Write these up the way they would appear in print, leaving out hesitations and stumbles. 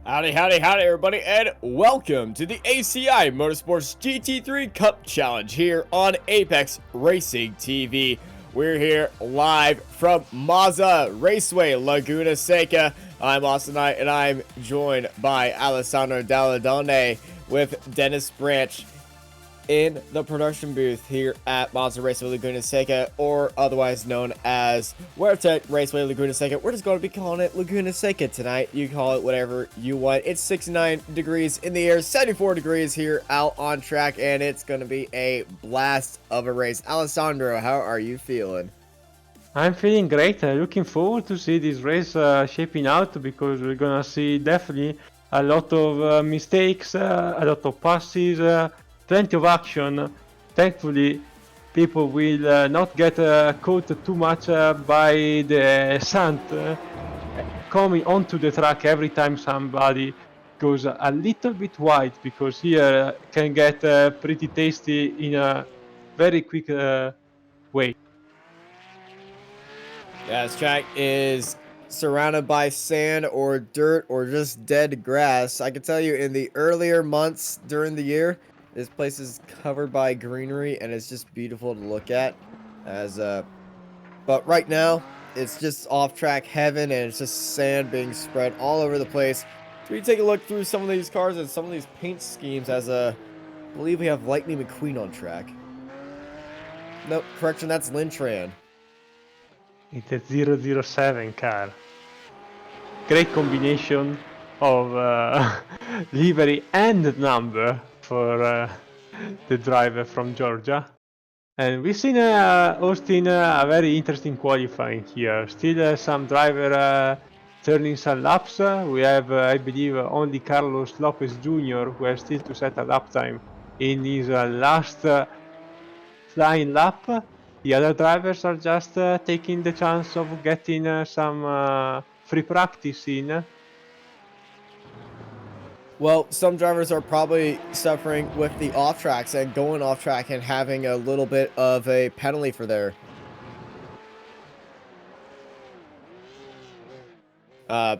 Howdy, howdy, howdy, everybody, and welcome to the ACI Motorsports GT3 Cup Challenge here on Apex Racing TV. We're here live from Mazda Raceway, Laguna, Seca. I'm Austin Knight, and I'm joined by Alessandro Dalladone with Dennis Branch in the production booth here at Mazda Raceway Laguna Seca, or otherwise known as WearTech Raceway Laguna Seca. We're just going to be calling it Laguna Seca tonight. You call it whatever you want. It's 69 degrees in the air, 74 degrees here out on track, and it's going to be a blast of a race. Alessandro, how are you feeling? I'm feeling great. Looking forward to see this race shaping out, because we're gonna see definitely a lot of mistakes, a lot of passes, plenty of action. Thankfully, people will not get caught too much by the sand coming onto the track every time somebody goes a little bit wide, because here can get pretty tasty in a very quick way. Yeah, this track is surrounded by sand or dirt or just dead grass. I can tell you in the earlier months during the year, this place is covered by greenery and it's just beautiful to look at. But right now, it's just off-track heaven and it's just sand being spread all over the place. So we take a look through some of these cars and some of these paint schemes I believe we have Lightning McQueen on track. Nope, correction, that's Lin Tran. It's a 007 car. Great combination of livery and number for the driver from Georgia. And we've seen Austin a very interesting qualifying here. Still some driver turning some laps. We have, I believe, only Carlos Lopez Jr. who has still to set a lap time in his last flying lap. The other drivers are just taking the chance of getting some free practice in. Well, some drivers are probably suffering with the off tracks and going off track and having a little bit of a penalty for there.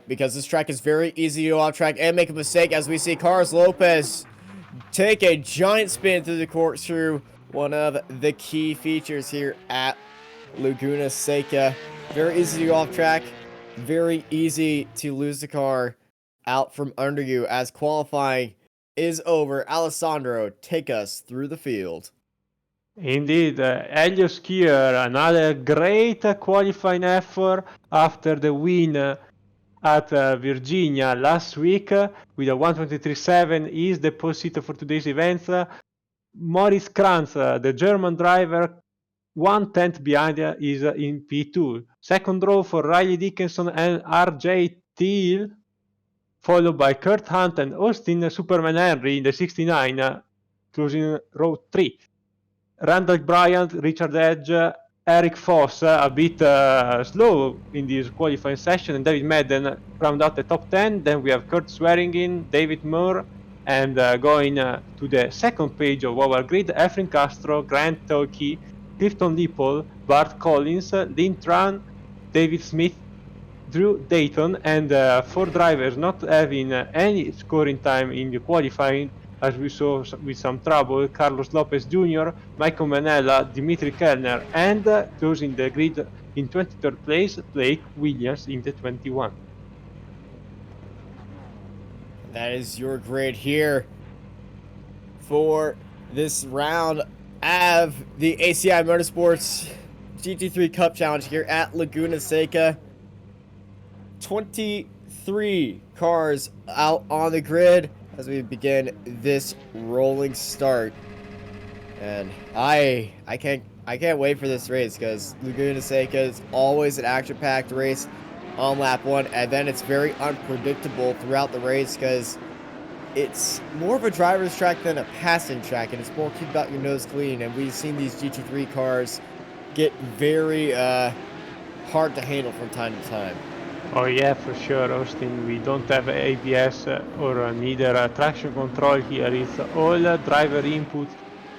Because this track is very easy to go off track and make a mistake, as we see Carlos Lopez take a giant spin through the corkscrew. One of the key features here at Laguna Seca. Very easy to go off track. Very easy to lose the car out from under you as qualifying is over. Alessandro, take us through the field. Indeed, Helios Skier, another great qualifying effort after the win at Virginia last week with a 1:23.7 is the pole sitter for today's event. Moritz Kranz, the German driver, 1/10 behind is in P2. Second row for Riley Dickinson and RJ Thiel, followed by Kurt Hunt and Austin Superman Henry in the 69, closing row 3. Randall Bryant, Richard Edge, Eric Foss, a bit slow in this qualifying session, and David Madden round out the top 10. Then we have Kurt Swearingen, David Moore, and going to the second page of our grid, Efren Castro, Grant Toki, Clifton Lipple, Bart Collins, Lin Tran, David Smith, Drew Dayton, and 4 drivers not having any scoring time in the qualifying, as we saw with some trouble: Carlos Lopez Jr., Michael Manella, Dimitri Kellner, and closing the grid in 23rd place, Blake Williams in the 21. That is your grid here for this round of the ACI Motorsports GT3 Cup Challenge here at Laguna Seca. 23 cars out on the grid as we begin this rolling start, and I can't wait for this race, because Laguna Seca is always an action-packed race on lap 1, and then it's very unpredictable throughout the race because it's more of a driver's track than a passing track, and it's more keep out your nose clean. And we've seen these GT3 cars get very hard to handle from time to time. Oh yeah, for sure, Austin. We don't have ABS or neither traction control here. It's all driver input,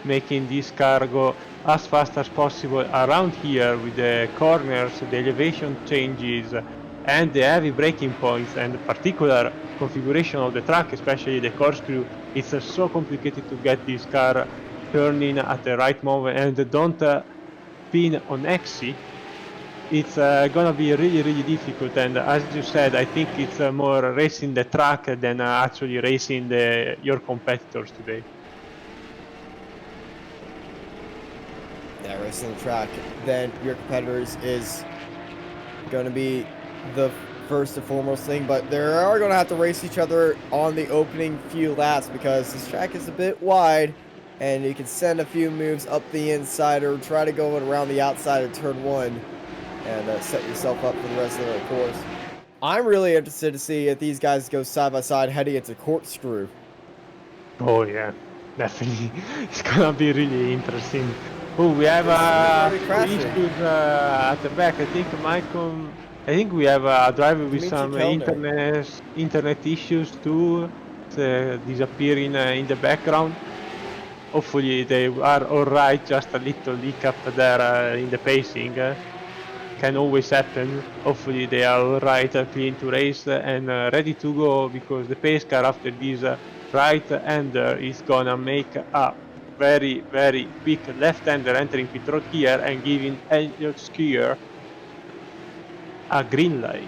making this car go as fast as possible around here with the corners, the elevation changes, and the heavy braking points and the particular configuration of the track, especially the corkscrew, it's so complicated to get this car turning at the right moment and don't spin on XC. It's gonna be really difficult, and as you said, I think it's more racing the track than actually racing your competitors today. Yeah, racing the track, then your competitors is going to be the first and foremost thing, but they are going to have to race each other on the opening few laps because this track is a bit wide, and you can send a few moves up the inside or try to go around the outside of turn one and set yourself up for the rest of the course. I'm really interested to see if these guys go side by side heading into corkscrew. Oh yeah, definitely. It's gonna be really interesting. Oh, we have issues at the back. I think we have a driver with some internet issues too. It's disappearing in the background. Hopefully they are alright, just a little hiccup there in the pacing. Can always happen. Hopefully they are alright, clean to race and ready to go, because the pace car after this right-hander is gonna make a very quick left-hander entering pit road here and giving Elliott Skier a green light.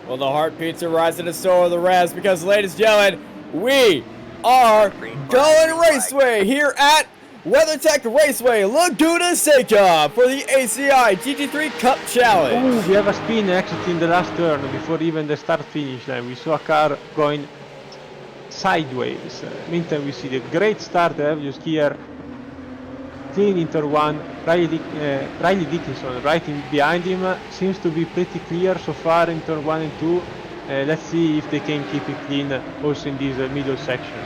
Well, the heartbeats are rising and so are the revs because, ladies and gentlemen, we are going raceway here at WeatherTech Raceway, Laguna, Seca for the ACI GT3 Cup Challenge. Ooh, we have a spin exit in the last turn before even the start-finish line. We saw a car going sideways. Meantime, we see the great start of Elliott Skier, clean in turn one. Riley Dickinson right in behind him. Seems to be pretty clear so far in turn 1 and 2. Let's see if they can keep it clean also in this middle section.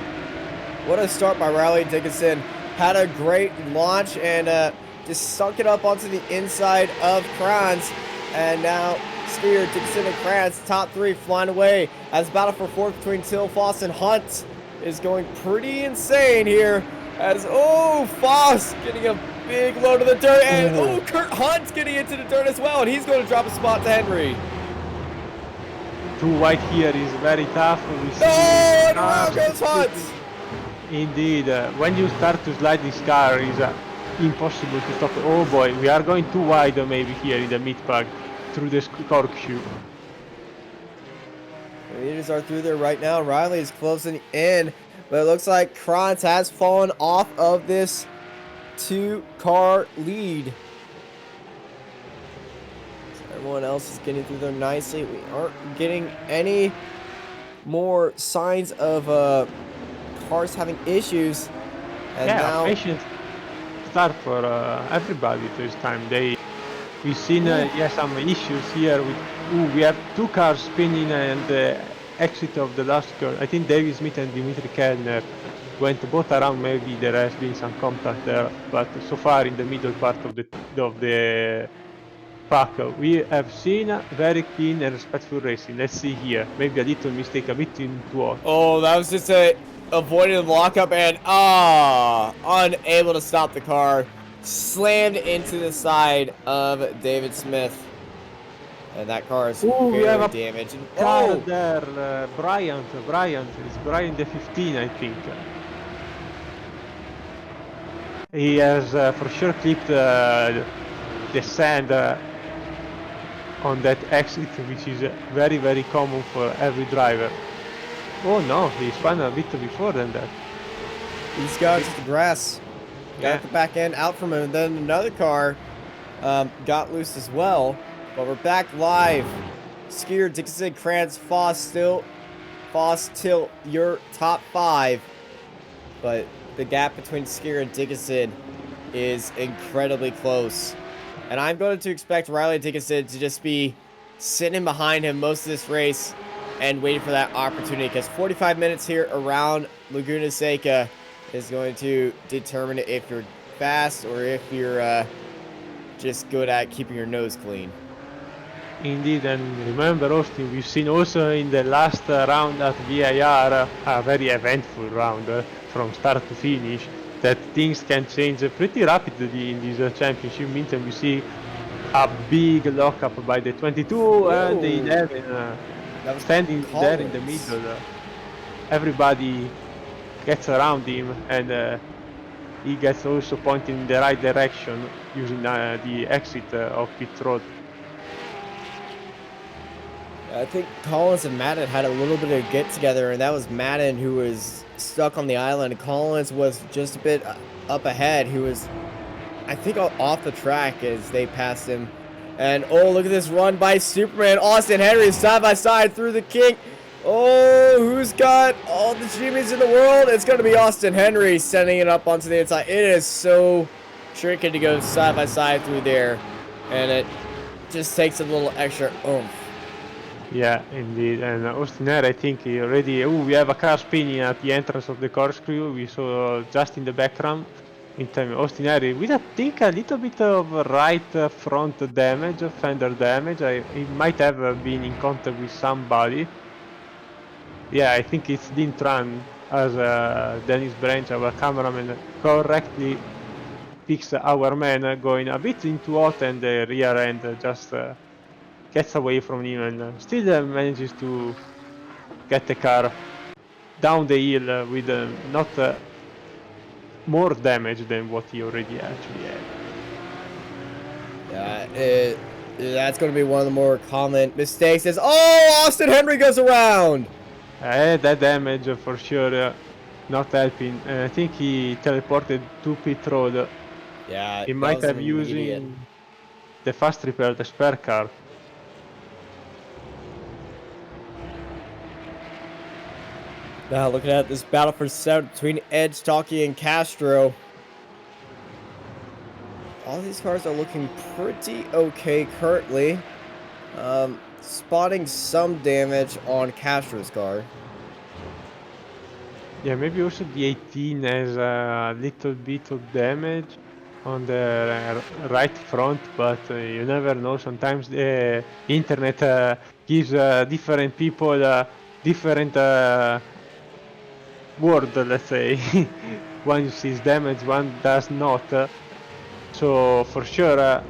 What a start by Riley Dickinson. Had a great launch and just sunk it up onto the inside of Kranz. And now Skier, Dickinson, and Kranz, top three, flying away as battle for fourth between Till, Foss, and Hunt is going pretty insane here. As, Foss getting a big load of the dirt, and Kurt Hunt's getting into the dirt as well, and he's going to drop a spot to Henry. Too wide here is very tough. And around goes Hunt. Indeed, when you start to slide this car, it's impossible to stop. Oh boy, we are going too wide maybe here in the mid-pack through this corkscrew. The leaders are through there right now. Riley is closing in, but it looks like Kranz has fallen off of this two-car lead. So everyone else is getting through there nicely. We aren't getting any more signs of cars having issues. And yeah, now patient start for everybody this time. We've seen some issues here with we have two cars spinning and the exit of the last turn. I think David Smith and Dimitri Kellner went both around. Maybe there has been some contact there, but so far in the middle part of the pack we have seen very clean and respectful racing. Let's see here, maybe a little mistake, a bit in too. Oh, that was just avoiding the lockup and unable to stop the car. Slammed into the side of David Smith. And that car is very damaged. Car there, Bryant. It's Bryant the 15, I think. He has for sure clipped the sand on that exit, which is very common for every driver. Oh no, he spun a bit before than that. He's got the grass. Got the back end out from him, and then another car got loose as well. But we're back live. Skier, Dickinson, Kranz, Foss, Till, your top five. But the gap between Skier and Dickinson is incredibly close. And I'm going to expect Riley Dickinson to just be sitting behind him most of this race and waiting for that opportunity, because 45 minutes here around Laguna Seca is going to determine if you're fast or if you're just good at keeping your nose clean. Indeed, and remember, Austin, we've seen also in the last round at VIR a very eventful round from start to finish, that things can change pretty rapidly in this championship. Meantime, we see A big lockup by the 22 and the 11 That was standing there in the Collins. middle. Everybody gets around him, and he gets also pointing in the right direction using the exit of pit road. I think Collins and Madden had a little bit of get together, and that was Madden who was stuck on the island. Collins was just a bit up ahead. He was, I think, off the track as they passed him. And oh, look at this run by Superman. Austin Henry side by side through the kink. Oh, who's got all the achievements in the world? It's going to be Austin Henry sending it up onto the inside. It is so tricky to go side by side through there, and it just takes a little extra oomph. Yeah, indeed. And Austin Air, I think he already. Oh, we have a car spinning at the entrance of the corkscrew. We saw just in the background. In time, Austin Air with I think a little bit of right front damage, fender damage. He might have been in contact with somebody. Yeah, I think it's Dintran as Dennis Branch, our cameraman, correctly picks our man going a bit into hot, and the rear end just gets away from him and still manages to get the car down the hill with not more damage than what he already actually had. Yeah, that's going to be one of the more common mistakes is, oh, Austin Henry goes around. That damage for sure not helping. I think he teleported to pit road. Yeah, He that might was have an immediate. using the fast repair, the spare car. Now looking at this battle for sound between Edge, Talkie, and Castro. All these cars are looking pretty okay currently. Spotting some damage on Castro's car. Yeah, maybe also the 18 has a little bit of damage on the right front, but you never know. Sometimes the internet gives different people different word, let's say. One sees damage, one does not. So for sure,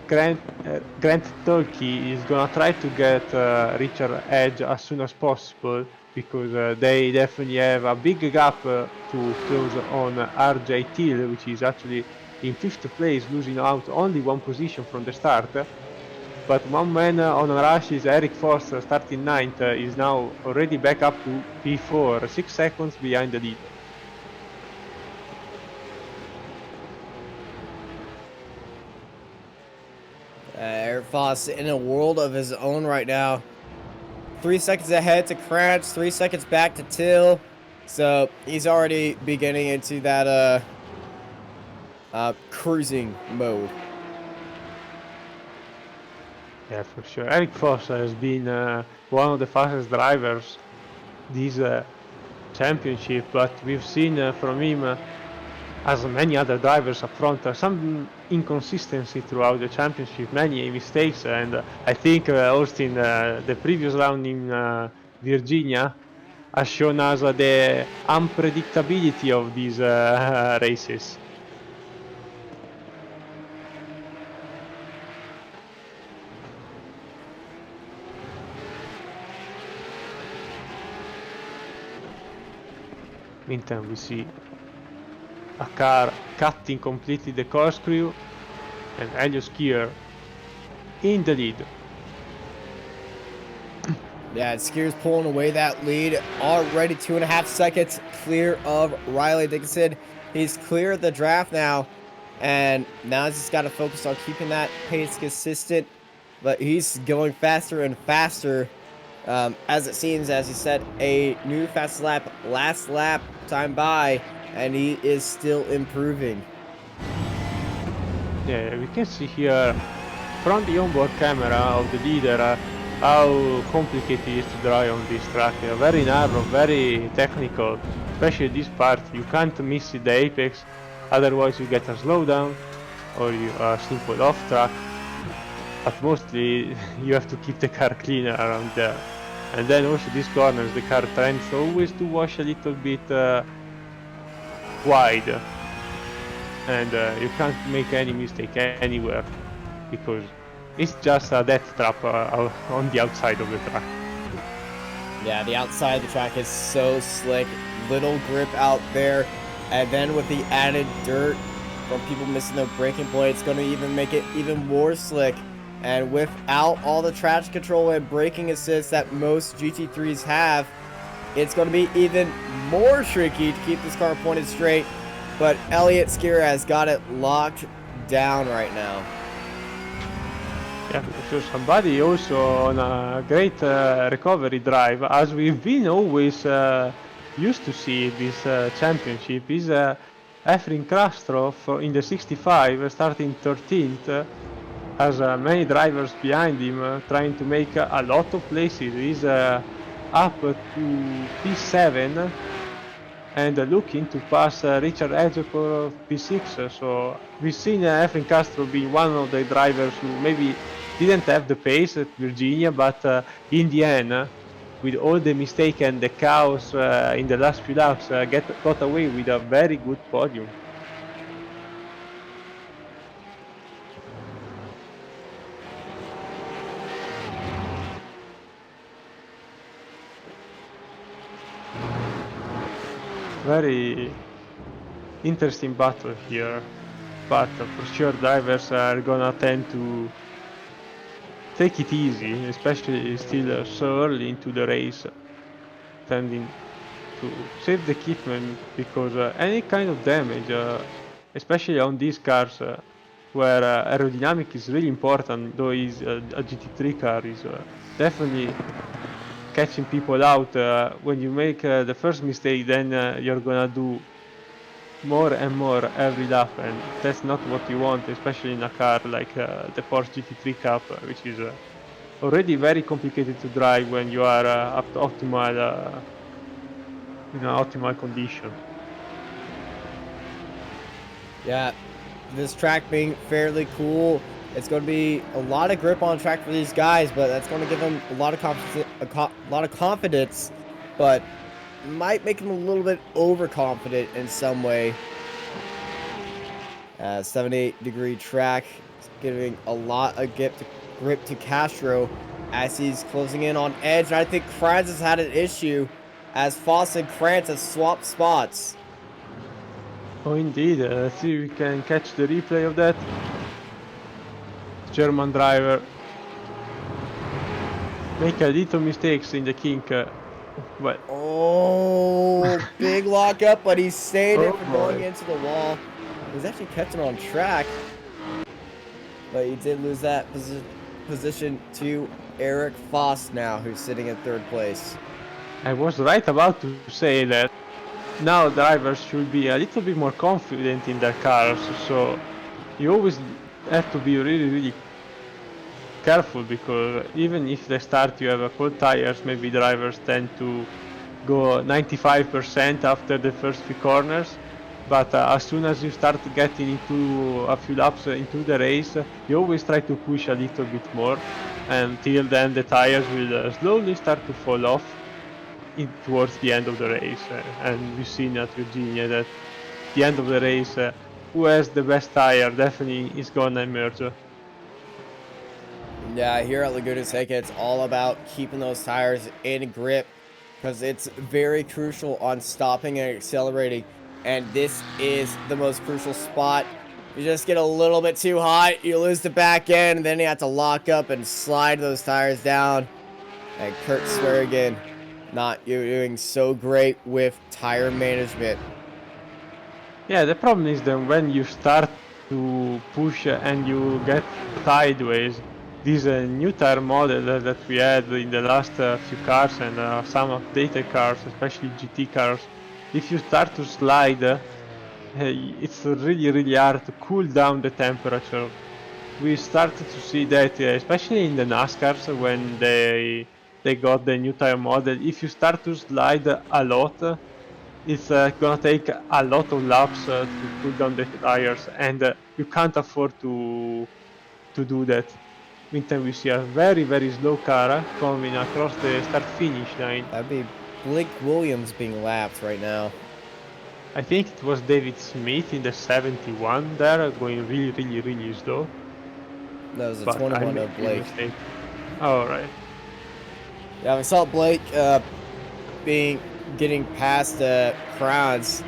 Grant Tolkien is gonna try to get Richard Edge as soon as possible, because they definitely have a big gap to close on RJ Till, which is actually in 5th place, losing out only one position from the start. But one man on a rush is Eric Foster, starting 9th, is now already back up to P4, 6 seconds behind the leader. Eric Foss in a world of his own right now. 3 seconds ahead to Krantz, 3 seconds back to Till. So he's already beginning into that cruising mode. Yeah, for sure. Eric Foster has been one of the fastest drivers this championship, but we've seen from him, as many other drivers up front, some inconsistency throughout the championship, many mistakes, and I think Austin, the previous round in Virginia, has shown us the unpredictability of these races. Meantime, we see a car cutting completely the corkscrew, and Helios Skier in the lead. Yeah, Skier's pulling away that lead. Already 2.5 seconds clear of Riley Dickinson. He's cleared the draft now. And now he's just got to focus on keeping that pace consistent. But he's going faster and faster. As it seems, as he set a new fast lap last lap time by. And he is still improving. Yeah, we can see here from the onboard camera of the leader how complicated it is to drive on this track. Very narrow, very technical, especially this part. You can't miss the apex, otherwise you get a slowdown or you are simple off track. But mostly you have to keep the car clean around there. And then also these corners, the car tends always to wash a little bit wide, and you can't make any mistake anywhere. because it's just a death trap on the outside of the track. Yeah, the outside of the track is so slick, little grip out there, and then with the added dirt from people missing their braking point, it's going to even make it even more slick. And without all the traction control and braking assist that most GT3s have, it's going to be even more tricky to keep this car pointed straight. But Elliott Skier has got it locked down right now. Yeah, so somebody also on a great recovery drive, as we've been always used to see this championship, is Efren Krastrov in the 65, starting 13th. Has many drivers behind him trying to make a lot of places. He's up to P7 and looking to pass Richard Ejiofor of P6. So we've seen Efren Castro be one of the drivers who maybe didn't have the pace at Virginia, but in the end, with all the mistake and the chaos in the last few laps, got away with a very good podium. Very interesting battle here, but for sure drivers are gonna tend to take it easy, especially still so early into the race, tending to save the equipment, because any kind of damage, especially on these cars where aerodynamic is really important, though is a GT3 car, is definitely catching people out. When you make the first mistake, then you're gonna do more and more every lap, and that's not what you want, especially in a car like the Porsche GT3 Cup, which is already very complicated to drive when you are up to optimal optimal condition. Yeah, this track being fairly cool. It's going to be a lot of grip on track for these guys, but that's going to give them a lot of confidence, but might make them a little bit overconfident in some way. 78-degree track is giving a lot of grip to Castro as he's closing in on edge. And I think Kranz has had an issue as Foss and Kranz have swapped spots. Oh, indeed. Let's see if we can catch the replay of that. German driver make a little mistakes in the kink, but oh, big lockup, but he saved it from going boy. into the wall. He was actually kept it on track, but he did lose that position to Eric Foss now, who's sitting in third place. I was right about to say that now drivers should be a little bit more confident in their cars, so you always have to be really careful, because even if they start you have cold tires, maybe drivers tend to go 95% after the first few corners, but as soon as you start getting into a few laps into the race, you always try to push a little bit more, until then the tires will slowly start to fall off towards the end of the race. And we've seen at Virginia that the end of the race, who has the best tire definitely is gonna emerge. Yeah, here at Laguna Seca, it's all about keeping those tires in grip, because it's very crucial on stopping and accelerating. And this is the most crucial spot. You just get a little bit too hot, you lose the back end, and then you have to lock up and slide those tires down. And Kurt Swearigan not doing so great with tire management. Yeah, the problem is that when you start to push and you get sideways, this new tire model that we had in the last few cars and some updated cars, especially GT cars, if you start to slide, it's really hard to cool down the temperature. We started to see that, especially in the NASCARs, when they got the new tire model. If you start to slide a lot, it's gonna take a lot of laps to cool down the tires, and you can't afford to do that. Meantime, we see a very slow car coming across the start-finish line. That'd be Blake Williams being lapped right now. I think it was David Smith in the 71 there, going really slow. That was a but I 21 made of the Blake. mistake. All right. Yeah, we saw Blake getting past Kranz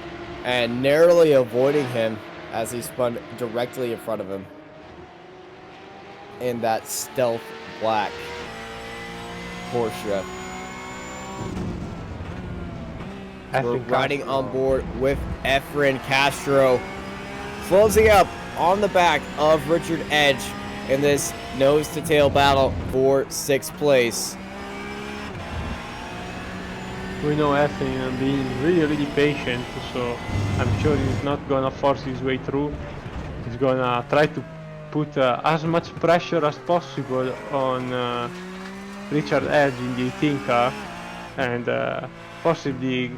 and narrowly avoiding him as he spun directly in front of him in that stealth black Porsche. We're riding on board with Efren Castro, closing up on the back of Richard Edge in this nose-to-tail battle for 6th place. We know Efren being really patient, so I'm sure he's not gonna force his way through. He's gonna try to put as much pressure as possible on Richard Edge in the 18 car and possibly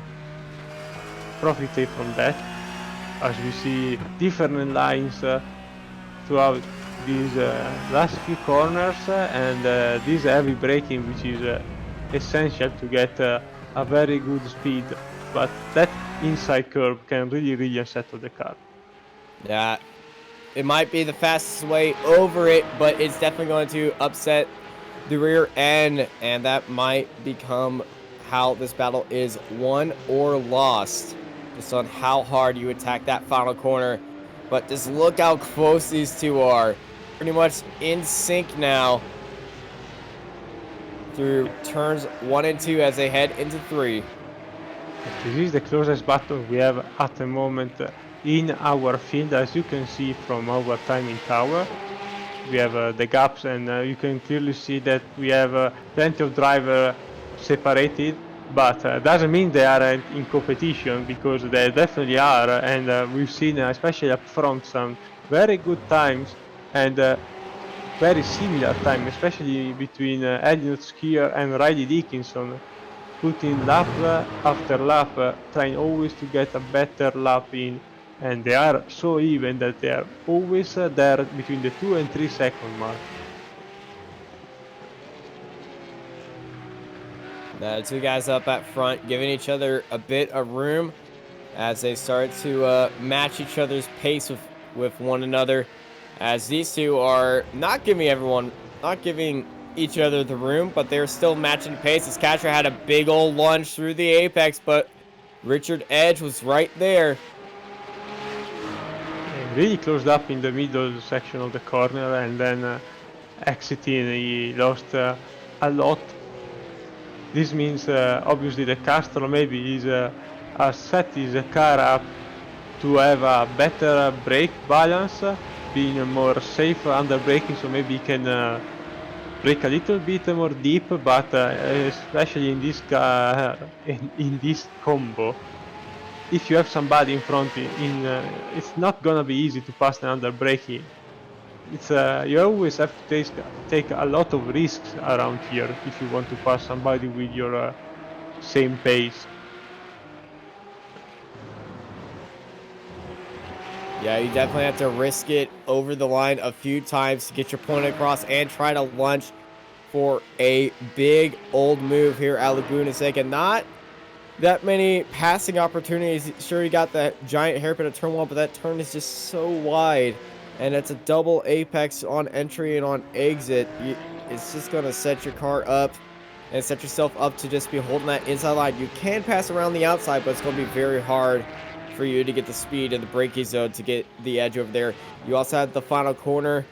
profit from that, as we see different lines throughout these last few corners and this heavy braking, which is essential to get a very good speed, but that inside curve can really unsettle the car. Yeah, it might be the fastest way over it, but it's definitely going to upset the rear end, and that might become how this battle is won or lost, just on how hard you attack that final corner. But just look how close these two are. Pretty much in sync now through turns 1 and 2 as they head into 3. This is the closest battle we have at the moment in our field, as you can see from our timing tower. We have the gaps, and you can clearly see that we have plenty of drivers separated, but doesn't mean they are in competition, because they definitely are, and we've seen, especially up front, some very good times and very similar time, especially between Elliott Skier and Riley Dickinson, putting lap after lap, trying always to get a better lap in, and they are so even that they are always there between the 2 and 3 second mark. The two guys up at front giving each other a bit of room as they start to match each other's pace with one another, as these two are not giving each other the room, but they're still matching pace. As Castro had a big old lunge through the apex, but Richard Edge was right there. Really closed up in the middle section of the corner, and then exiting, he lost a lot. This means obviously the Castro maybe is set his car up to have a better brake balance, being more safe under braking, so maybe he can brake a little bit more deep, but especially in this in this combo, if you have somebody in front, it's not gonna be easy to pass them under braking. It's you always have to take a lot of risks around here if you want to pass somebody with your same pace. Yeah, you definitely have to risk it over the line a few times to get your point across and try to lunge for a big old move here at Laguna Seca. Not that many passing opportunities. Sure, you got that giant hairpin at turn 1, but that turn is just so wide. And it's a double apex on entry and on exit. It's just going to set your car up and set yourself up to just be holding that inside line. You can pass around the outside, but it's going to be very hard for you to get the speed in the braking zone to get the edge over there. You also have the final corner.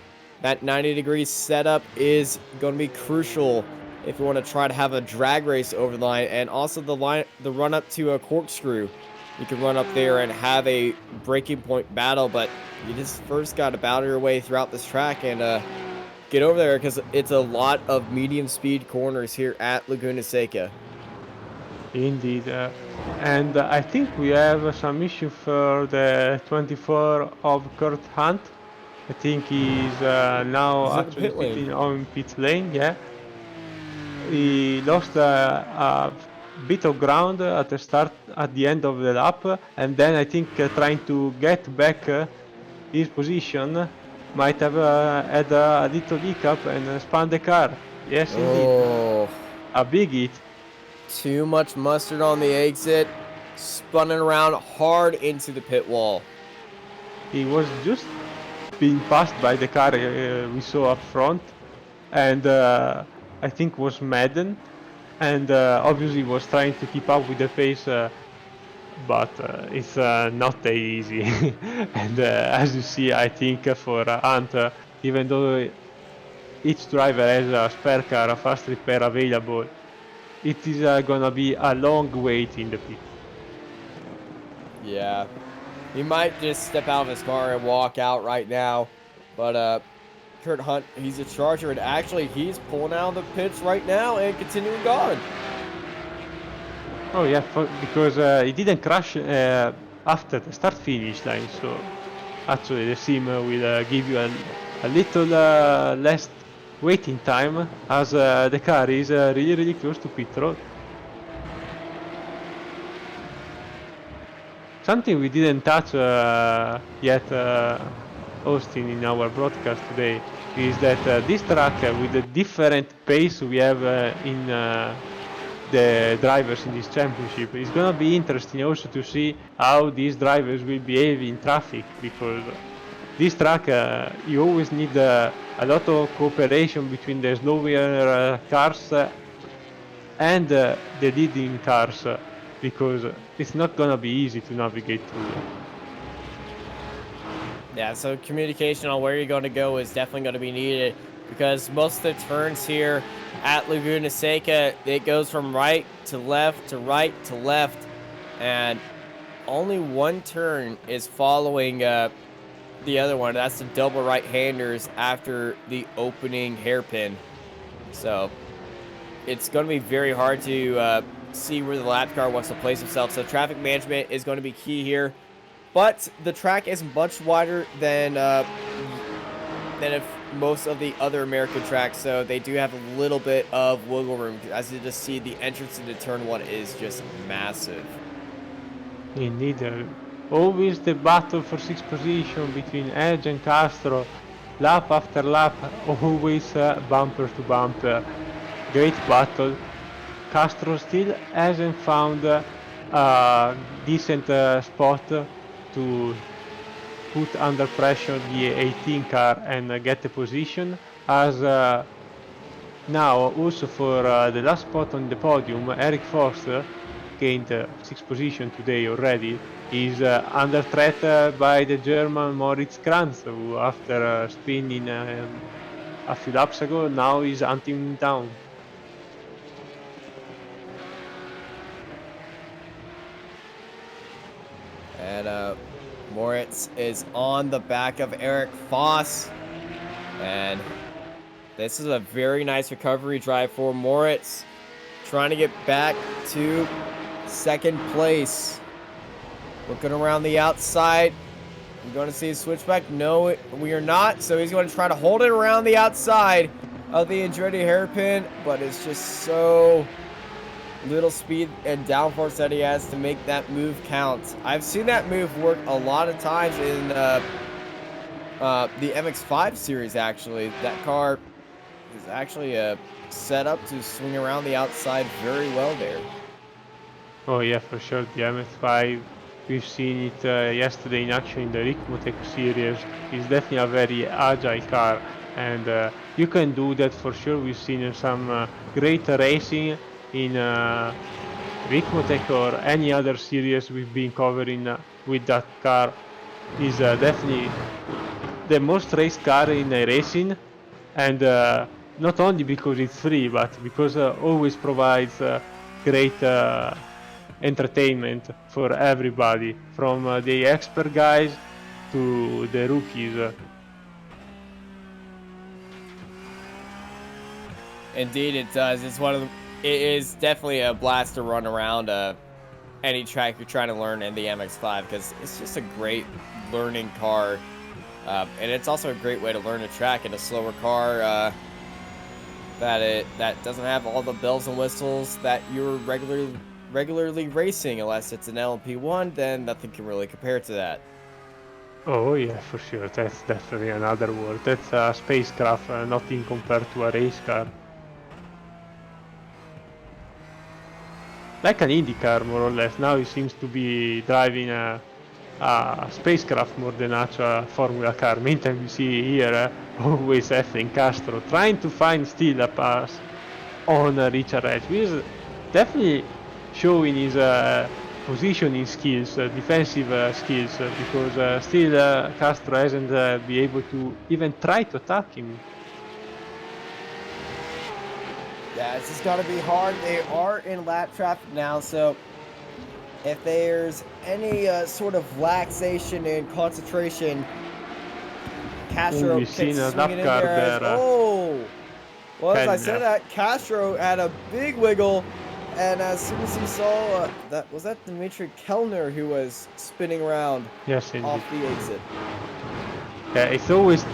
That 90-degree setup is going to be crucial if you want to try to have a drag race over the line, and also the run up to a corkscrew. You can run up there and have a breaking point battle, but you just first got to battle your way throughout this track and get over there, because it's a lot of medium speed corners here at Laguna Seca. Indeed, and I think we have some issue for the 24 of Kurt Hunt. I think he's now actually sitting on pit lane. Yeah, he lost a bit of ground at the end of the lap, and then I think trying to get back his position might have had a little hiccup and spun the car. Yes, indeed, a big hit. Too much mustard on the exit, spun it around hard into the pit wall. He was just being passed by the car we saw up front, and I think was Madden, and obviously was trying to keep up with the pace, but it's not that easy. And as you see, I think for Hunter, even though each driver has a spare car, a fast repair available, it is gonna be a long wait in the pit. Yeah. He might just step out of his car and walk out right now. But Kurt Hunt, he's a charger, and actually he's pulling out of the pits right now and continuing on. Oh yeah, because he didn't crash after the start-finish line, so actually the sim will give you a little less waiting time, as the car is really close to pit road. Something we didn't touch yet, Austin, in our broadcast today, is that this track, with the different pace we have in the drivers in this championship, is gonna be interesting also to see how these drivers will behave in traffic, because this track you always need a lot of cooperation between the slower cars and the leading cars, because it's not gonna be easy to navigate through. Yeah, so communication on where you're going to go is definitely going to be needed, because most of the turns here at Laguna Seca, it goes from right to left to right to left, and only one turn is following the other one. That's the double right-handers after the opening hairpin. So it's going to be very hard to see where the lap car wants to place himself. So traffic management is going to be key here. But the track is much wider than if most of the other American tracks, so they do have a little bit of wiggle room. As you just see, the entrance into turn 1 is just massive. Indeed, always the battle for 6th position between Edge and Castro, lap after lap, always bumper to bumper. Great battle. Castro still hasn't found a decent spot to put under pressure the 18 car and get the position, as now also for the last spot on the podium, Eric Foster gained 6th position today already, is under threat by the German Moritz Kranz, who after spinning a few laps ago now is hunting him down. And Moritz is on the back of Eric Foss. And this is a very nice recovery drive for Moritz, trying to get back to 2nd place. Looking around the outside. We're going to see a switchback. No, we are not. So he's going to try to hold it around the outside of the Andretti hairpin, but it's just so little speed and downforce that he has to make that move count. I've seen that move work a lot of times in the MX-5 series, actually. That car is actually set up to swing around the outside very well there. Oh yeah, for sure. The MX-5, we've seen it yesterday in action in the Ricmotec series. It's definitely a very agile car, and you can do that for sure. We've seen some great racing in Ricmotec or any other series we've been covering with that car. Is definitely the most raced car in racing, and not only because it's free, but because always provides great entertainment for everybody, from the expert guys to the rookies. Indeed, it does. It is definitely a blast to run around any track you're trying to learn in the MX-5, because it's just a great learning car, and it's also a great way to learn a track in a slower car that doesn't have all the bells and whistles that you're regularly racing. Unless it's an LMP1, then nothing can really compare to that. Oh yeah, for sure. That's definitely another world. That's a spacecraft, nothing compared to a race car. Like an Indy car, more or less. Now he seems to be driving a spacecraft more than actual Formula car. Meantime, you see here always Efren Castro trying to find still a pass on Richard Edge, which is definitely showing his positioning skills, defensive skills, because still Castro hasn't been able to even try to attack him. Yeah, it's just gotta be hard. They are in lap traffic now, so if there's any sort of laxation and concentration, Castro We've can seen a swing it lap in car there as, there. well, as I said Kellner. that, Castro had a big wiggle, and as soon as he saw, that Dimitri Kellner who was spinning around Yes, indeed. off the exit. Yeah, it's always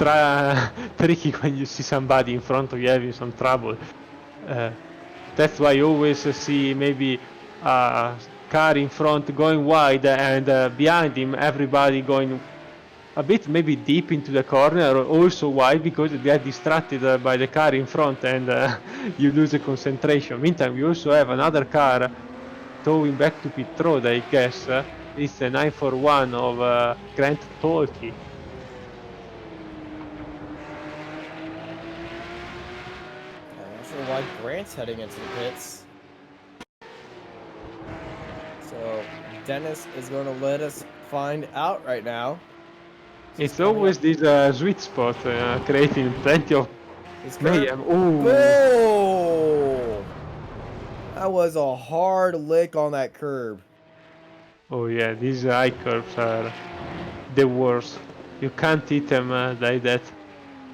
tricky when you see somebody in front of you having some trouble. That's why you always see maybe a car in front going wide and behind him everybody going a bit maybe deep into the corner or also wide because they get distracted by the car in front and you lose the concentration. Meantime, we also have another car towing back to pit road, I guess. It's the 941 of Grant Tolkey. I'm not sure why Grant's heading into the pits. So Dennis is going to let us find out right now. It's always this sweet spot, creating plenty of mayhem. Ooh. Boom! That was a hard lick on that curb. Oh yeah, these high curves are the worst. You can't hit them like that.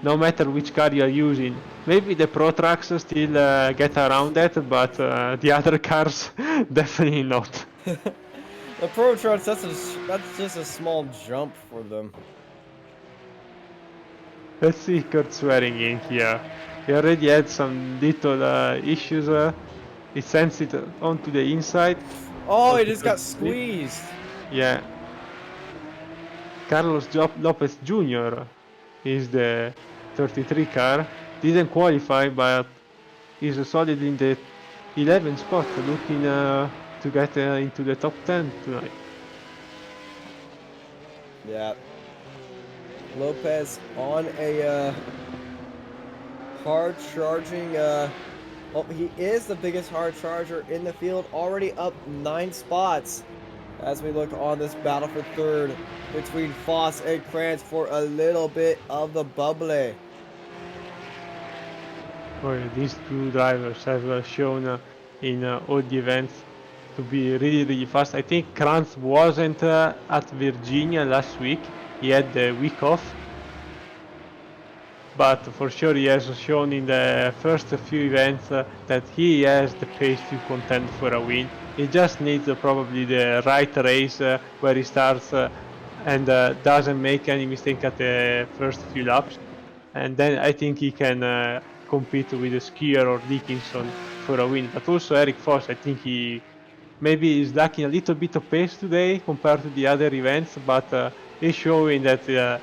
No matter which car you're using. Maybe the Pro Trucks still get around that, but the other cars definitely not. The Pro Trucks, that's just a small jump for them. Let's see Kurt swearing in here. He already had some little issues. He sends it onto the inside. Oh, he just got squeezed. Yeah. Carlos Lopez Jr. is the 33 car. Didn't qualify, but is solid in the 11th spot, looking to get into the top 10 tonight. Yeah. Lopez on a hard charging. Well, he is the biggest hard charger in the field, already up 9 spots. As we look on this battle for third between Foss and Krantz for a little bit of the bubbly. Oh, yeah, these two drivers have shown in all the events to be really, really fast. I think Krantz wasn't at Virginia last week. He had the week off. But for sure he has shown in the first few events that he has the pace to contend for a win. He just needs probably the right race where he starts and doesn't make any mistake at the first few laps. And then I think he can compete with Skier or Dickinson for a win. But also Eric Foss, I think he maybe is lacking a little bit of pace today compared to the other events, but he's showing that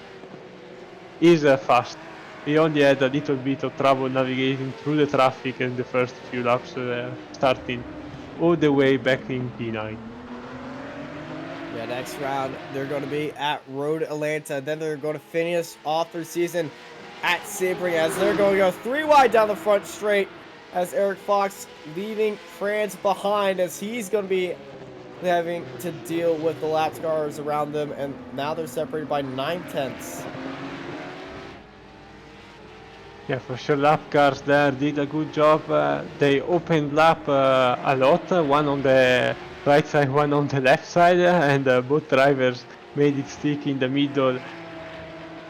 he's fast. He only had a little bit of trouble navigating through the traffic in the first few laps, starting all the way back in P9. Yeah, next round they're going to be at Road Atlanta. Then they're going to finish off their season at Sebring as they're going to go 3 wide down the front straight as Eric Fox leaving Krantz behind as he's going to be having to deal with the lap cars around them, and now they're separated by 9/10. Yeah, for sure, lap cars there did a good job. They opened lap a lot, one on the right side, one on the left side, and both drivers made it stick in the middle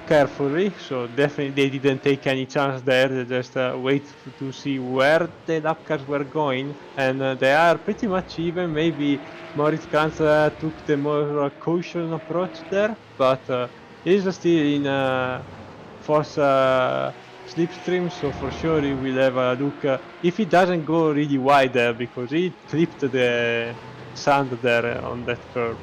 carefully. So definitely they didn't take any chance there. They just wait to see where the lap cars were going, and they are pretty much even. Maybe Moritz Kranz took the more cautious approach there, but he's still in force slipstream, so for sure he will have a look if he doesn't go really wide there because he clipped the sand there on that curve.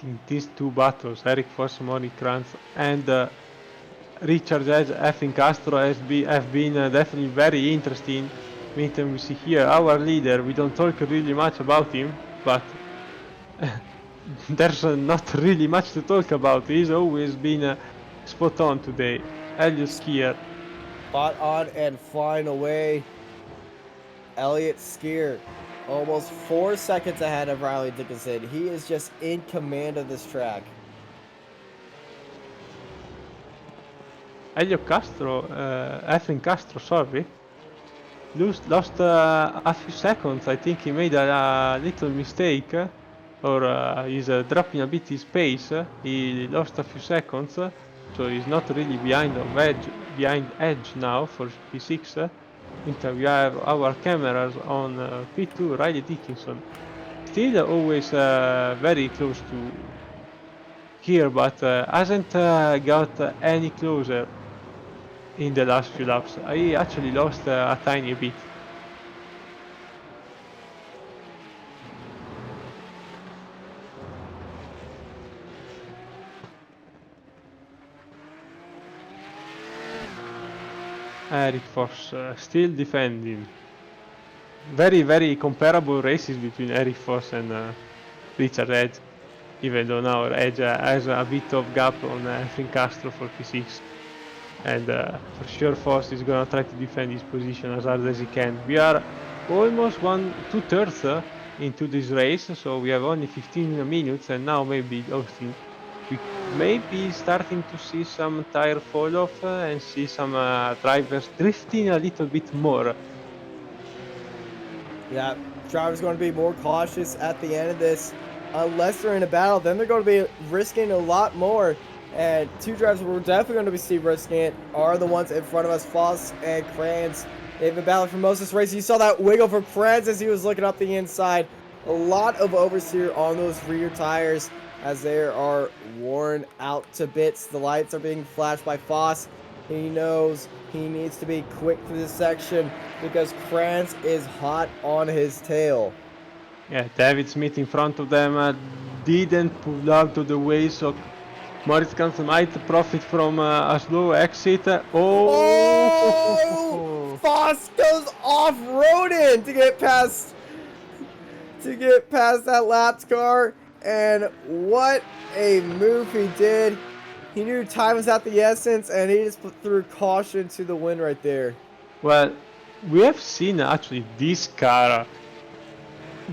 In these two battles, Eric Foss, Moni Kranz, and Richard Edge, Effin Castro have been definitely very interesting. Meantime, we see here our leader. We don't talk really much about him, but there's not really much to talk about. He's always been spot on today. Elliot Skier. Spot on and flying away. Elliott Skier, almost 4 seconds ahead of Riley Dickinson. He is just in command of this track. Elio Castro, Effin Castro, sorry, lost a few seconds. I think he made a little mistake, or he's dropping a bit his pace. He lost a few seconds, so he's not really behind edge now for P6. Meantime, we have our cameras on P2, Riley Dickinson. Still always very close to here, but hasn't got any closer in the last few laps. I actually lost a tiny bit. Eric Foss still defending. Very comparable races between Eric Foss and Richard Edge, even though now Edge has a bit of gap on Effin Castro for P6. And for sure Foss is gonna try to defend his position as hard as he can. We are almost 2/3 into this race, so we have only 15 minutes, and now maybe Austin, we may be starting to see some tire fall off and see some drivers drifting a little bit more. Yeah, drivers going to be more cautious at the end of this. Unless they're in a battle, then they're going to be risking a lot more. And two drivers we're definitely going to see risking it are the ones in front of us, Foss and Kranz. They've been battling for most of this race. You saw that wiggle for Kranz as he was looking up the inside. A lot of oversteer on those rear tires as they are worn out to bits. The lights are being flashed by Foss. He knows he needs to be quick through this section because Kranz is hot on his tail. Yeah, David Smith in front of them didn't pull out of the way, so Moritz Kranz might profit from a slow exit. Oh! Foss goes off-roading to get past that lapped car, and what a move he did. He knew time was at the essence, and he just threw caution to the wind right there. Well, we have seen actually this car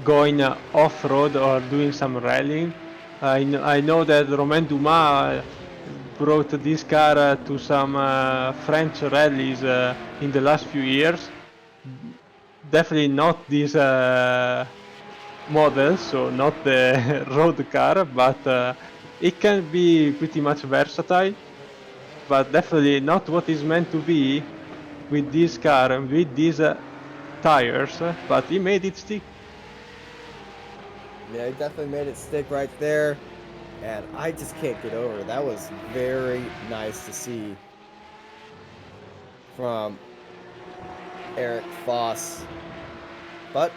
going off-road or doing some rallying. I know that Romain Dumas brought this car to some French rallies in the last few years. Definitely not this model, so not the road car, but it can be pretty much versatile, but definitely not what is meant to be with this car and with these tires, but he made it stick. Yeah, he definitely made it stick right there, and I just can't get over it. That was very nice to see from Eric Foss. But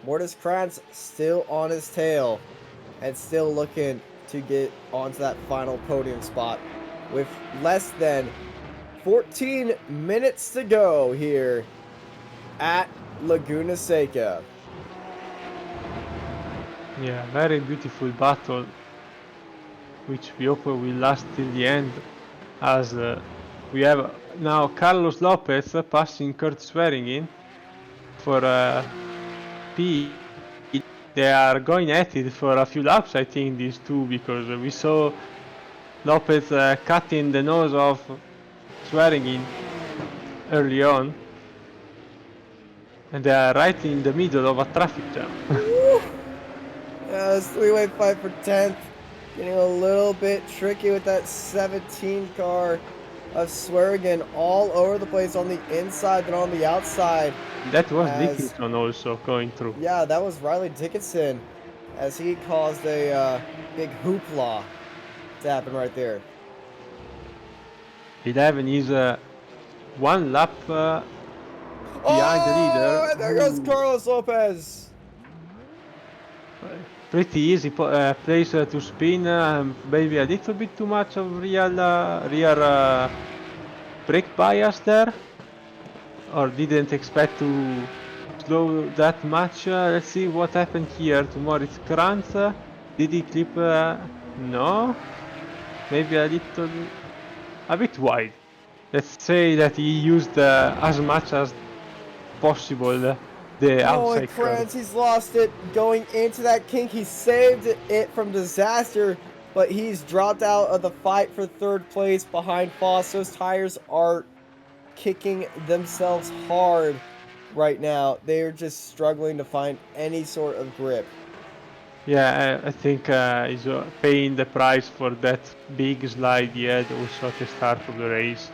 Moritz Kranz still on his tail and still looking to get onto that final podium spot with less than 14 minutes to go here at Laguna Seca. Yeah, very beautiful battle, which we hope will last till the end, as we have now Carlos Lopez passing Kurt Swearingen for P. They are going at it for a few laps, I think, these two, because we saw Lopez cutting the nose of Swearingen early on, and they are right in the middle of a traffic jam. Yeah, this three-way fight for 10th. Getting a little bit tricky with that 17 car of Swearingen all over the place on the inside and on the outside. That was Dickinson also going through. Yeah, that was Riley Dickinson as he caused a big hoopla to happen right there. 11 is one lap behind the leader. And there goes Carlos Lopez. pretty easy place to spin, maybe a little bit too much of rear brake bias there, or didn't expect to slow that much. Let's see what happened here to Moritz Kranz. Did he clip? No, maybe a bit wide. Let's say that he used as much as possible the Oh, and outside curve. Kranz, he's lost it going into that kink. He saved it from disaster, but he's dropped out of the fight for third place behind Foss. Those tires are kicking themselves hard right now. They're just struggling to find any sort of grip. Yeah, I think he's paying the price for that big slide he had also at the start of the race.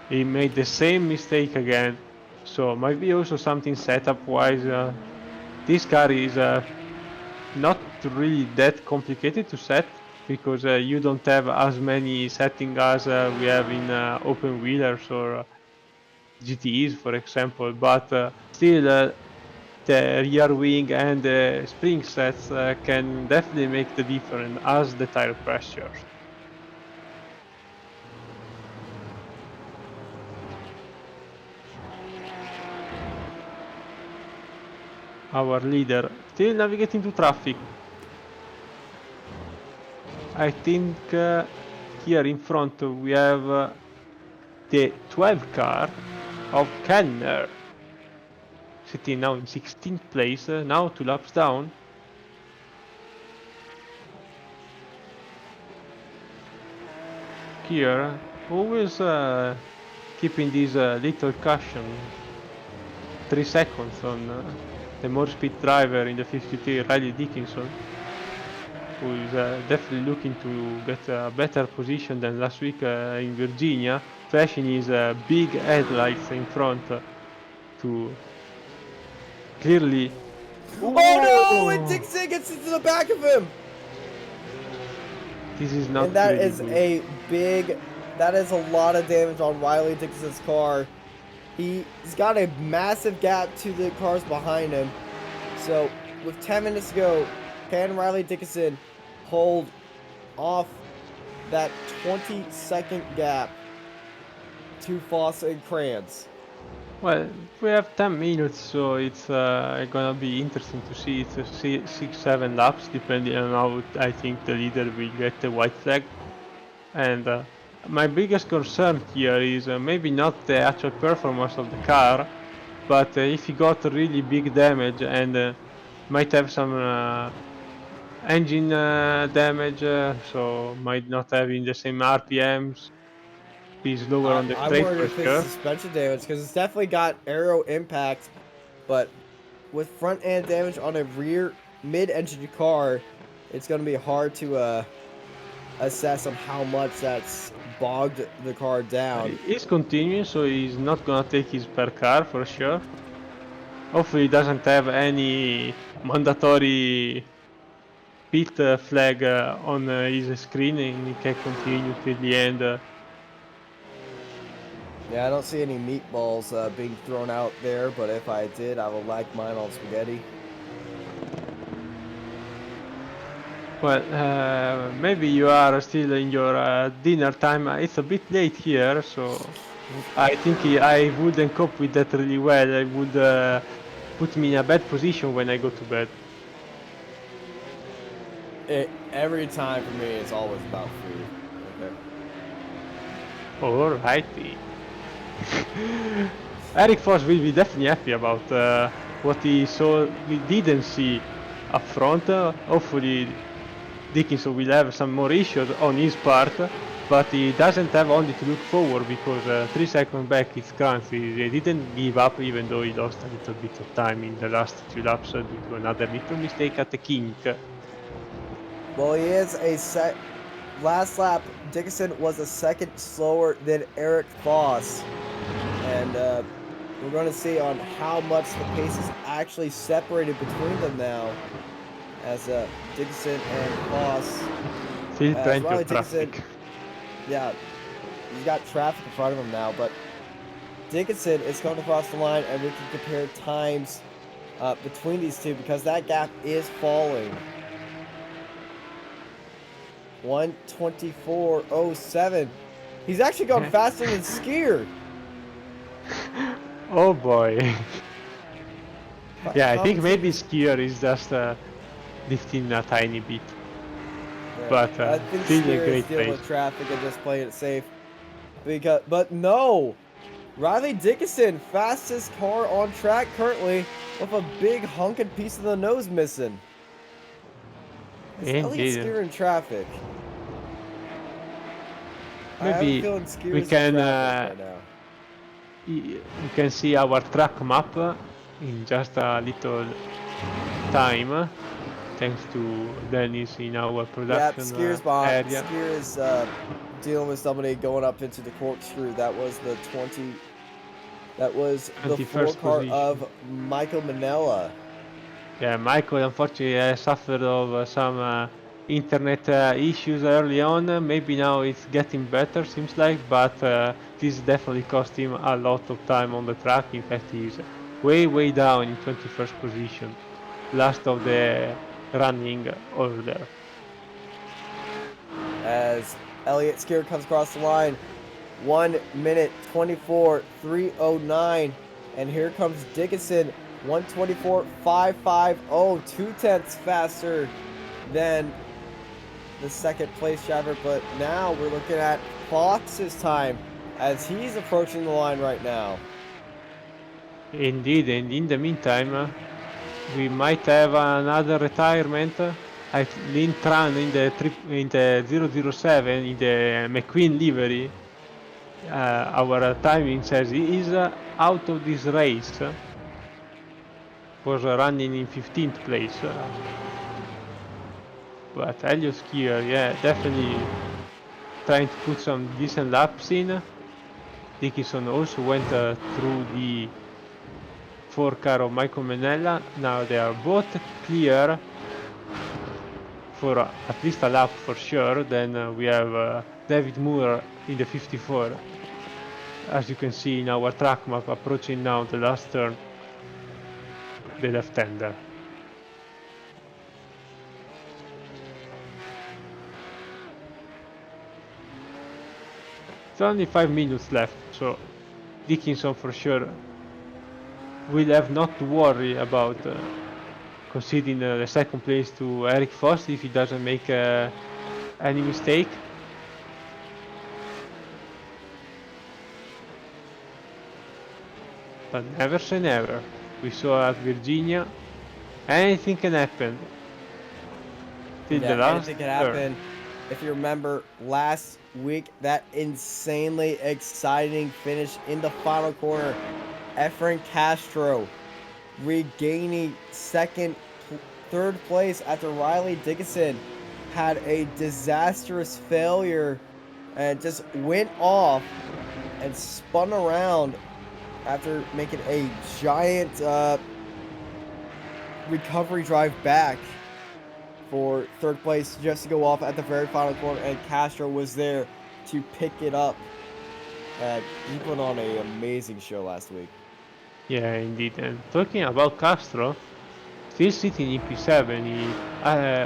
He made the same mistake again, so might be also something setup-wise. This car is not really that complicated to set because you don't have as many settings as we have in open wheelers or GTEs, for example, but still the rear wing and the spring sets can definitely make the difference as the tire pressure. Our leader still navigating to traffic. I think here in front we have the 12 car of Kellner, sitting now in 16th place, now 2 laps down. Here, always keeping this little caution, 3 seconds on the more speed driver in the 53, Riley Dickinson, who is definitely looking to get a better position than last week in Virginia, flashing his big headlights in front to clearly... Oh no! And Dixon gets into the back of him! This is not And that really is good. that is a lot of damage on Riley Dixon's car. He's got a massive gap to the cars behind him. So, with 10 minutes to go, can Riley Dickinson hold off that 20-second gap to Foss and Kranz? Well, we have 10 minutes, so it's gonna be interesting to see. It's 6-7 laps, depending on how I think the leader will get the white flag. And my biggest concern here is maybe not the actual performance of the car, but if he got really big damage and might have some engine damage, so might not having the same RPMs, be slower on the I straight wonder for if it's sure. suspension damage, because it's definitely got aero impact, but with front end damage on a rear mid-engine car, it's going to be hard to assess on how much that's bogged the car down. He's continuing, so he's not gonna take his per car for sure. Hopefully he doesn't have any mandatory pit flag on his screen and he can continue till the end. Yeah, I don't see any meatballs being thrown out there, but if I did, I would like mine on spaghetti. Well, maybe you are still in your dinner time. It's a bit late here, so I think I wouldn't cope with that really well. It would put me in a bad position when I go to bed. Every time for me, it's always about food. Okay. Alrighty. Eric Foss will be definitely happy about what he didn't see up front. Hopefully Dickinson will have some more issues on his part, but he doesn't have only to look forward because 3 seconds back it's Kranz. He didn't give up even though he lost a little bit of time in the last 2 laps due to another little mistake at the kink. Well, he is last lap, Dickinson was a second slower than Eric Foss. And we're going to see on how much the pace is actually separated between them now. As Dickinson and Foss. Still plenty of traffic. Yeah, he's got traffic in front of him now, but Dickinson is coming across the line, and we can compare times between these two because that gap is falling. 1:24.07. He's actually gone faster than Skier. Oh boy. Yeah, I How think many maybe seconds? Skier is just lifting a tiny bit. Yeah, But I think still a Skier is great dealing race. with traffic and just playing it safe. But no, Riley Dickinson, fastest car on track currently, with a big hunking piece of the nose missing. Is Elliott Indeed. Skier in traffic? I have a Maybe feeling Skier we is in can traffic right now. we can see our track map in just a little time, thanks to Dennis in our Yep, production Skier's behind. area. Skier is dealing with somebody going up into the corkscrew. That was the 20. That was the 4 21st car position. of Michael Manella. Yeah, Michael unfortunately suffered of some internet issues early on. Maybe now it's getting better, seems like, but this definitely cost him a lot of time on the track. In fact, he's way down in 21st position, last of the running order. As Elliott Skier comes across the line, 1 minute 24.309, and here comes Dickinson, 1:24.550, 2/10 faster than the second place driver. But now we're looking at Fox's time as he's approaching the line right now. Indeed, and in the meantime, we might have another retirement. Lin Tran in the 007 in the McQueen livery. Our timing says he is out of this race. Was running in 15th place. But Elliott Skier, yeah, definitely trying to put some decent laps in. Dickinson also went through the 4 car of Michael Menella. Now they are both clear for at least a lap for sure. Then we have David Moore in the 54. As you can see in our track map, approaching now the last turn, the left-hander. It's only 5 minutes left, so Dickinson for sure will have not to worry about conceding the second place to Eric Foss if he doesn't make any mistake. But never say never. We saw at Virginia, anything can happen. Till the last Anything can turn. happen. If you remember last week, that insanely exciting finish in the final corner, Efren Castro regaining third place after Riley Dickinson had a disastrous failure and just went off and spun around after making a giant recovery drive back for third place just to go off at the very final corner, and Castro was there to pick it up. He put on an amazing show last week. Yeah, indeed. And talking about Castro, still sitting in P7, he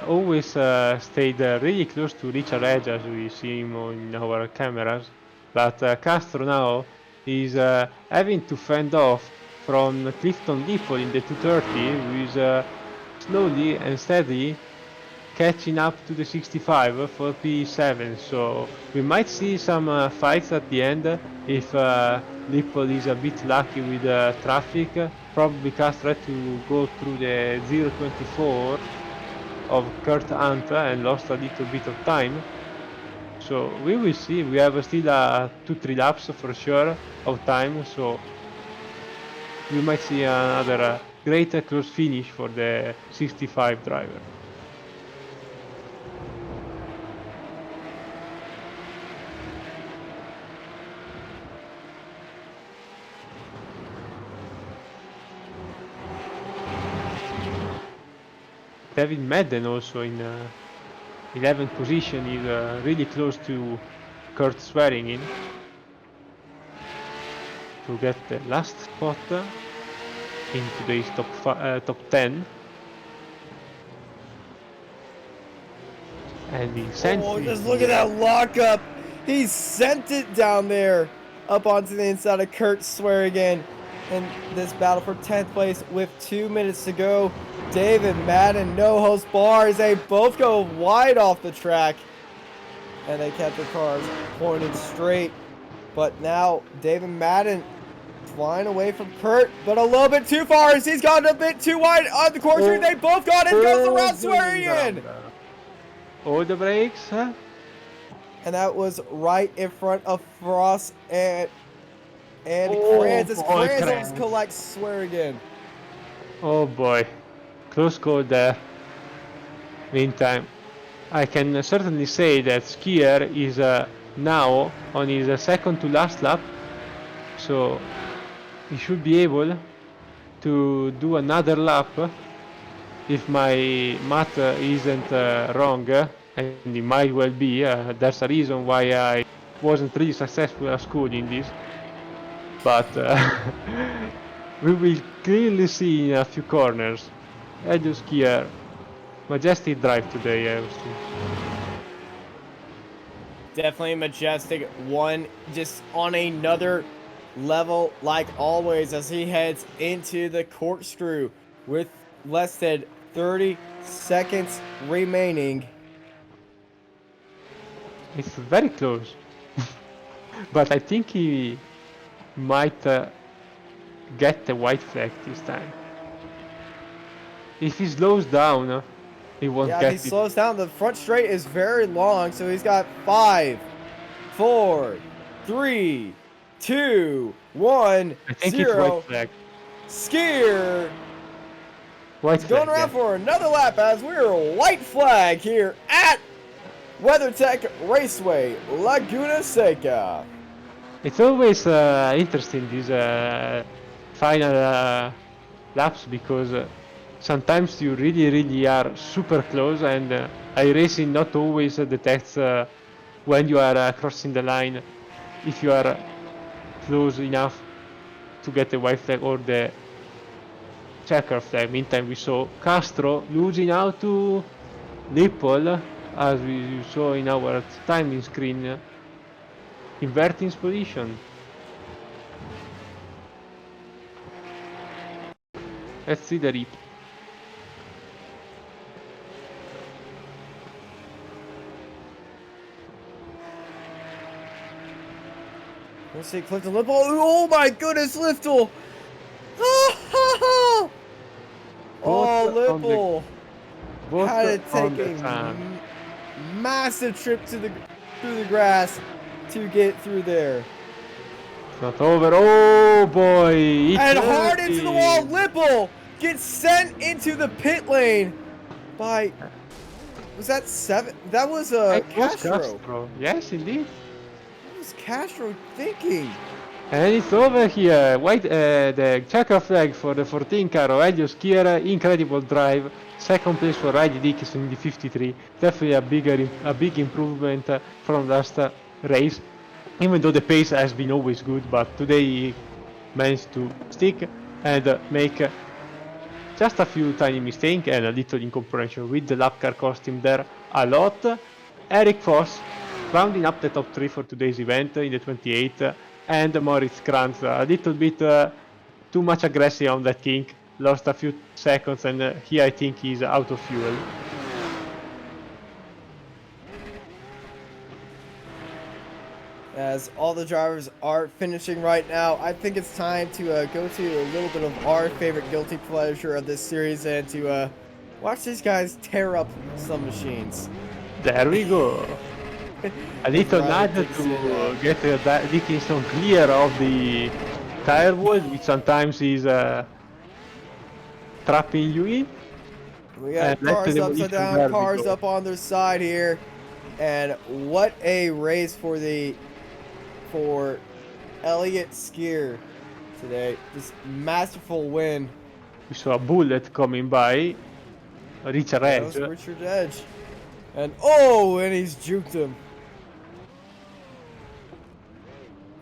always stayed really close to Richard Edge as we see him in our cameras. But Castro now is having to fend off from Clifton Dipple in the 230, who is slowly and steadily catching up to the 65 for P7. So we might see some fights at the end if Dipple is a bit lucky with traffic. Probably Castro had to go through the 024 of Kurt Hunt and lost a little bit of time. So we will see. We have still 2-3 laps for sure of time. So we might see another great close finish for the 65 driver. David Madden also in 11th position is really close to Kurt Swearingen to get the last spot in today's top 10. And he sent Oh, it just look at here. that lockup. He sent it down there up onto the inside of Kurt Swearigan in this battle for 10th place with 2 minutes to go. David Madden, no host bars. They both go wide off the track. And they kept their cars pointed straight. But now David Madden flying away from Kurt, but a little bit too far as he's gone a bit too wide on the course. Oh. They both got it. Goes around Swearigan. All the brakes, huh? And that was right in front of Frost and Oh, Francis. boy, Francis Kranz. collects Swearigan. Oh boy, close call there. Meantime, I can certainly say that Skier is now on his second to last lap, so he should be able to do another lap if my math isn't wrong, and it might well be. There's a reason why I wasn't really successful at school in this, but we will clearly see in a few corners. Elio Skier, majestic drive today, I would say. Definitely majestic one, just on another level like always as he heads into the corkscrew with less than 30 seconds remaining. It's very close, but I think he might get the white flag this time. If he slows down, he won't Yeah, get if he it. slows down, the front straight is very long, so he's got 5, 4, 3, 2, 1, I think 0. it's white flag. Skier White is going flag, around yeah. for another lap as we're white flag here at WeatherTech Raceway, Laguna Seca. It's always interesting these final laps because sometimes you really are super close and iRacing not always detects when you are crossing the line if you are close enough to get the white flag or the checker flag. Meantime, we saw Castro losing out to Lipple, as we saw in our timing screen, inverting his position. Let's see the rip. Let's see, Clifton Lipple. Oh my goodness, Liftle! Oh, Lipple had to take a massive trip to through the grass to get through there. It's not over. Oh boy! And hard into the wall. Lipple gets sent into the pit lane by. Was that 7? That was Castro. Yes, indeed. What was Castro thinking? And it's over here. White, the checker flag for the 14 car of Elio Skier. Incredible drive. Second place for Riley Dickinson in the 53. Definitely a big improvement from last race. Even though the pace has been always good, but today he managed to stick and make just a few tiny mistakes and a little incomprehension with the lap car cost him there a lot. Eric Foss rounding up the top 3 for today's event in the 28, and Moritz Kranz a little bit too much aggressive on that kink, lost a few seconds, and here I think he's out of fuel. As all the drivers are finishing right now, I think it's time to go to a little bit of our favorite guilty pleasure of this series and to watch these guys tear up some machines. There we go. A little nudge to get Dickinson clear of the tire wall, which sometimes is trapping you in. We got cars upside down, cars up on their side here. And what a race for Elliott Skier today. This masterful win. We saw a bullet coming by. Richard Edge. That was Richard Edge. And and he's juked him.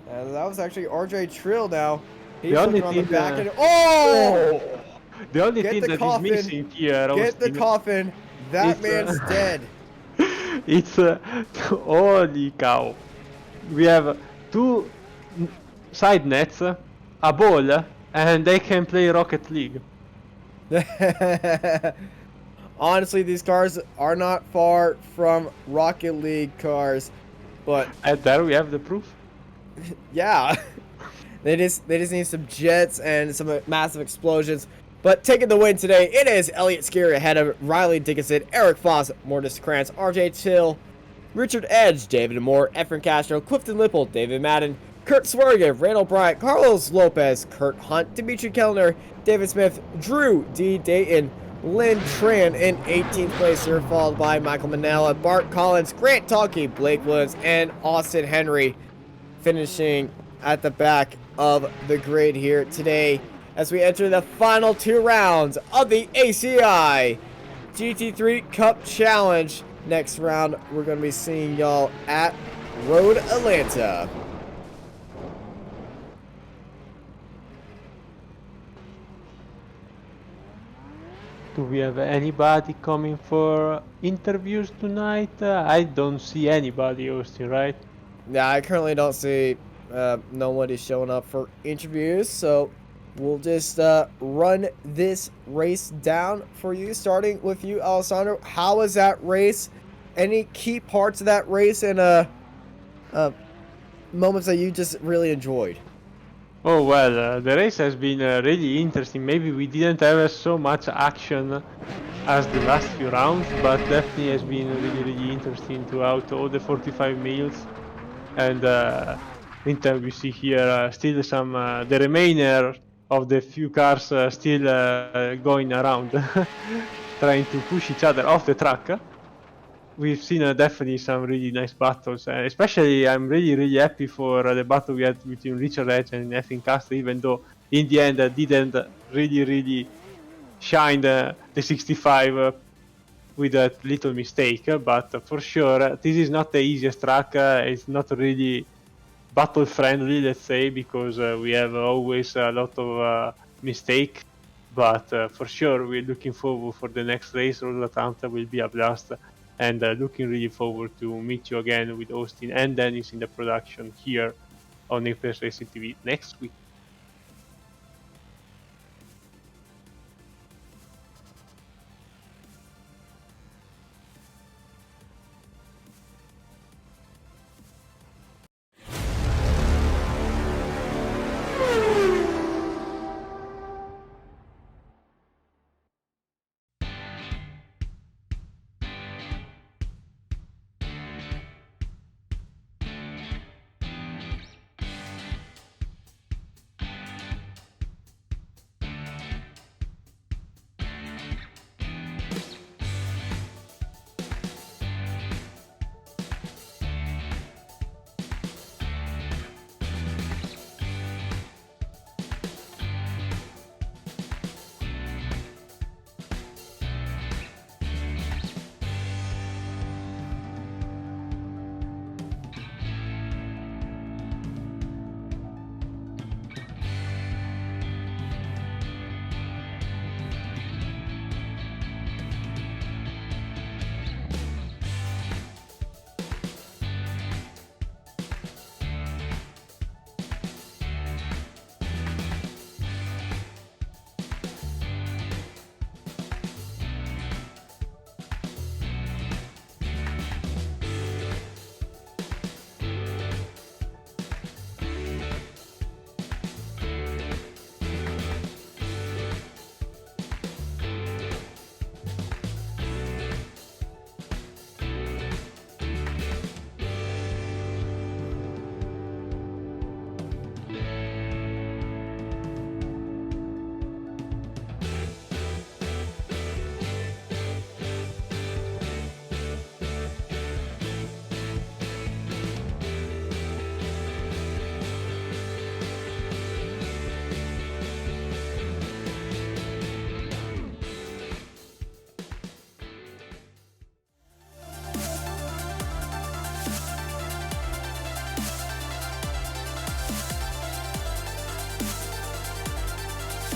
And that was actually RJ Trill now. He's looking on the back end. The only thing that is missing here, Get the coffin. That man's dead. It's holy cow. We have two side nets, a ball, and they can play Rocket League. Honestly, these cars are not far from Rocket League cars, but And there we have the proof. yeah, they just need some jets and some massive explosions. But taking the win today, it is Elliott Scary ahead of Riley Dickinson, Eric Foss, Mortis Krantz, RJ Till, Richard Edge, David Moore, Efren Castro, Clifton Lipple, David Madden, Kurt Swerge, Randall Bryant, Carlos Lopez, Kurt Hunt, Dimitri Kellner, David Smith, Drew D. Dayton, Lynn Tran in 18th place here, followed by Michael Manella, Bart Collins, Grant Talkie, Blake Williams, and Austin Henry, finishing at the back of the grid here today as we enter the final 2 rounds of the ACI GT3 Cup Challenge. Next round, we're going to be seeing y'all at Road Atlanta. Do we have anybody coming for interviews tonight? I don't see anybody, Austin, right? Yeah, I currently don't see nobody showing up for interviews, so we'll just run this race down for you, starting with you, Alessandro. How was that race? Any key parts of that race and moments that you just really enjoyed? Oh well, the race has been really interesting. Maybe we didn't have so much action as the last few rounds, but definitely has been really interesting throughout all the 45 miles. And meantime, we see here still some the remainder of the few cars still going around, trying to push each other off the track. We've seen definitely some really nice battles. Especially, I'm really happy for the battle we had between Richard Edge and Efren Castro, even though in the end didn't really shine the 65 with a little mistake. But for sure, this is not the easiest track. It's not really battle friendly, let's say, because we have always a lot of mistake. But for sure, we're looking forward for the next race. Road Atlanta will be a blast. And looking really forward to meet you again with Austin and Dennis in the production here on Apex Racing TV next week.